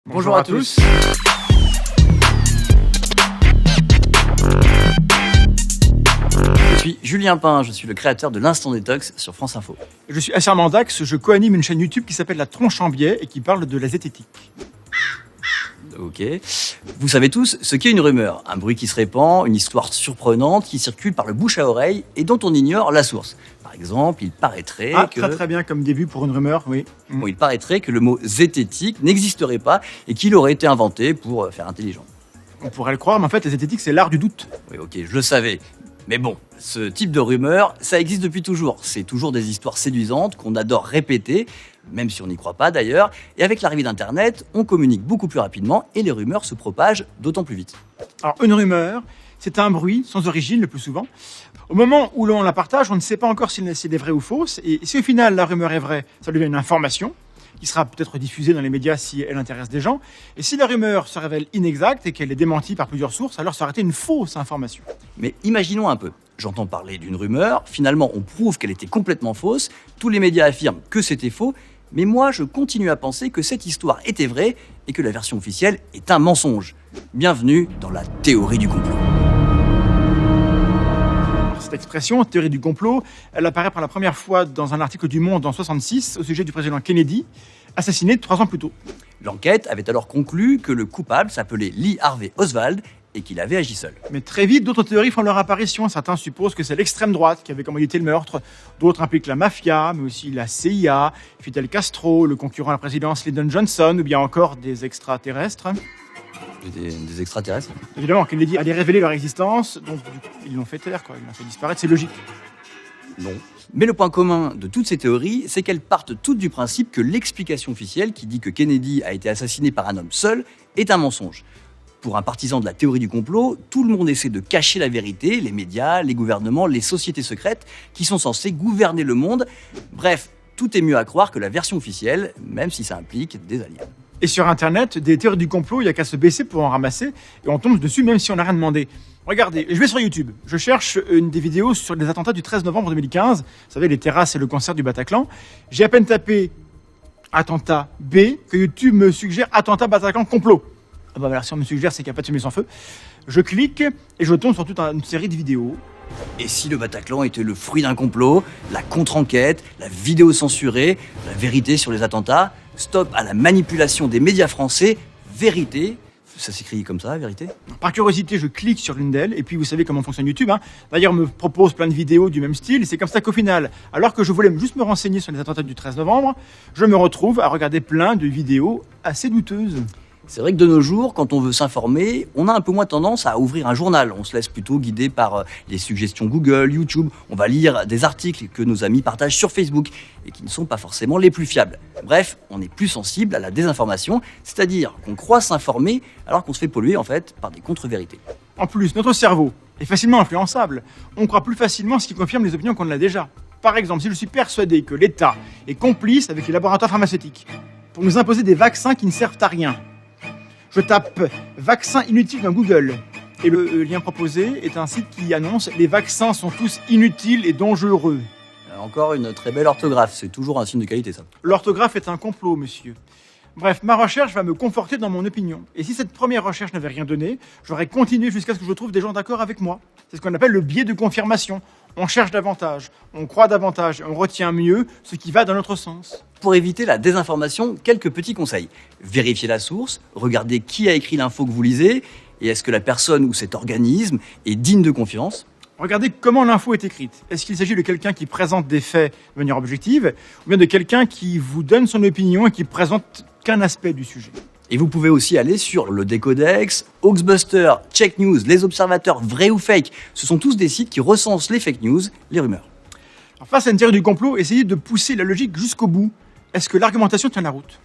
Bonjour à tous. Je suis Julien Pain, je suis le créateur de l'Instant Détox sur France Info. Je suis Asser Mandax, je co-anime une chaîne YouTube qui s'appelle La Tronche en Biais et qui parle de la zététique. Ok. Vous savez tous ce qu'est une rumeur. Un bruit qui se répand, une histoire surprenante qui circule par le bouche à oreille et dont on ignore la source. Par exemple, il paraîtrait que... Très bien comme début pour une rumeur, oui. Bon, il paraîtrait que le mot zététique n'existerait pas et qu'il aurait été inventé pour faire intelligent. On pourrait le croire, mais en fait, la zététique, c'est l'art du doute. Oui, ok, je le savais. Mais bon, ce type de rumeur, ça existe depuis toujours. C'est toujours des histoires séduisantes qu'on adore répéter, même si on n'y croit pas d'ailleurs. Et avec l'arrivée d'Internet, on communique beaucoup plus rapidement et les rumeurs se propagent d'autant plus vite. Alors, une rumeur, c'est un bruit sans origine le plus souvent. Au moment où l'on la partage, on ne sait pas encore si elle est vraie ou fausse. Et si au final la rumeur est vraie, ça devient une information qui sera peut-être diffusée dans les médias si elle intéresse des gens. Et si la rumeur se révèle inexacte et qu'elle est démentie par plusieurs sources, alors ça aurait été une fausse information. Mais imaginons un peu. J'entends parler d'une rumeur, finalement on prouve qu'elle était complètement fausse, tous les médias affirment que c'était faux, mais moi je continue à penser que cette histoire était vraie et que la version officielle est un mensonge. Bienvenue dans la théorie du complot. Cette expression, théorie du complot, elle apparaît pour la première fois dans un article du Monde en 1966 au sujet du président Kennedy, assassiné 3 ans plus tôt. L'enquête avait alors conclu que le coupable s'appelait Lee Harvey Oswald et qu'il avait agi seul. Mais très vite, d'autres théories font leur apparition. Certains supposent que c'est l'extrême droite qui avait commandité le meurtre. D'autres impliquent la mafia, mais aussi la CIA, Fidel Castro, le concurrent à la présidence Lyndon Johnson, ou bien encore des extraterrestres. Des extraterrestres. Évidemment, Kennedy allait révéler leur existence, donc du coup, ils l'ont fait taire, ils l'ont fait disparaître, c'est logique. Non. Mais le point commun de toutes ces théories, c'est qu'elles partent toutes du principe que l'explication officielle qui dit que Kennedy a été assassiné par un homme seul est un mensonge. Pour un partisan de la théorie du complot, tout le monde essaie de cacher la vérité, les médias, les gouvernements, les sociétés secrètes qui sont censées gouverner le monde. Bref, tout est mieux à croire que la version officielle, même si ça implique des aliens. Et sur Internet, des théories du complot, il n'y a qu'à se baisser pour en ramasser, et on tombe dessus même si on n'a rien demandé. Regardez, je vais sur YouTube, je cherche des vidéos sur les attentats du 13 novembre 2015, vous savez, les terrasses et le concert du Bataclan. J'ai à peine tapé attentat B que YouTube me suggère attentat Bataclan complot. Ah bah voilà, si on me suggère, c'est qu'il n'y a pas de fumée sans feu. Je clique et je tombe sur toute une série de vidéos. Et si le Bataclan était le fruit d'un complot, la contre-enquête, la vidéo censurée, la vérité sur les attentats, stop à la manipulation des médias français, vérité, ça s'écrit comme ça, vérité ? Par curiosité, je clique sur l'une d'elles, et puis vous savez comment fonctionne YouTube. D'ailleurs, on me propose plein de vidéos du même style, et c'est comme ça qu'au final, alors que je voulais juste me renseigner sur les attentats du 13 novembre, je me retrouve à regarder plein de vidéos assez douteuses. C'est vrai que de nos jours, quand on veut s'informer, on a un peu moins tendance à ouvrir un journal. On se laisse plutôt guider par les suggestions Google, YouTube. On va lire des articles que nos amis partagent sur Facebook et qui ne sont pas forcément les plus fiables. Bref, on est plus sensible à la désinformation, c'est-à-dire qu'on croit s'informer alors qu'on se fait polluer en fait par des contre-vérités. En plus, notre cerveau est facilement influençable. On croit plus facilement ce qui confirme les opinions qu'on a déjà. Par exemple, si je suis persuadé que l'État est complice avec les laboratoires pharmaceutiques pour nous imposer des vaccins qui ne servent à rien, je tape « vaccins inutiles » dans Google. Et le lien proposé est un site qui annonce « Les vaccins sont tous inutiles et dangereux ». Encore une très belle orthographe, c'est toujours un signe de qualité ça. L'orthographe est un complot, monsieur. Bref, ma recherche va me conforter dans mon opinion. Et si cette première recherche n'avait rien donné, j'aurais continué jusqu'à ce que je trouve des gens d'accord avec moi. C'est ce qu'on appelle le biais de confirmation. On cherche davantage, on croit davantage, on retient mieux ce qui va dans notre sens. Pour éviter la désinformation, quelques petits conseils. Vérifiez la source, regardez qui a écrit l'info que vous lisez, et est-ce que la personne ou cet organisme est digne de confiance. Regardez comment l'info est écrite. Est-ce qu'il s'agit de quelqu'un qui présente des faits de manière objective, ou bien de quelqu'un qui vous donne son opinion et qui présente qu'un aspect du sujet? Et vous pouvez aussi aller sur le Décodex, Hoaxbuster, Check News, Les Observateurs, Vrai ou Fake. Ce sont tous des sites qui recensent les fake news, les rumeurs. Alors, face à une théorie du complot, essayez de pousser la logique jusqu'au bout. Est-ce que l'argumentation tient la route?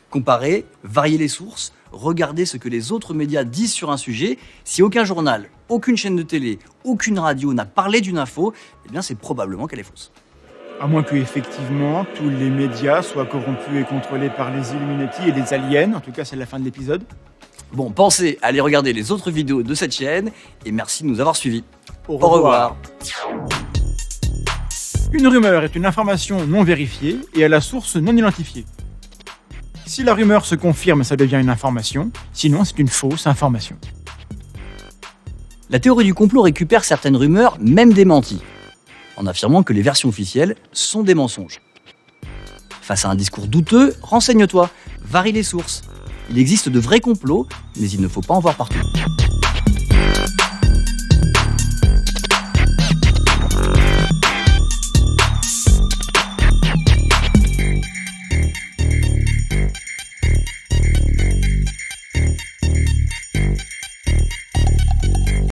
Comparez, variez les sources, regardez ce que les autres médias disent sur un sujet. Si aucun journal, aucune chaîne de télé, aucune radio n'a parlé d'une info, eh bien c'est probablement qu'elle est fausse. À moins que, effectivement, tous les médias soient corrompus et contrôlés par les Illuminati et les aliens. En tout cas, c'est la fin de l'épisode. Bon, pensez à aller regarder les autres vidéos de cette chaîne et merci de nous avoir suivis. Au revoir. Une rumeur est une information non vérifiée et à la source non identifiée. Si la rumeur se confirme, ça devient une information. Sinon, c'est une fausse information. La théorie du complot récupère certaines rumeurs, même démenties, en affirmant que les versions officielles sont des mensonges. Face à un discours douteux, renseigne-toi, varie les sources. Il existe de vrais complots, mais il ne faut pas en voir partout.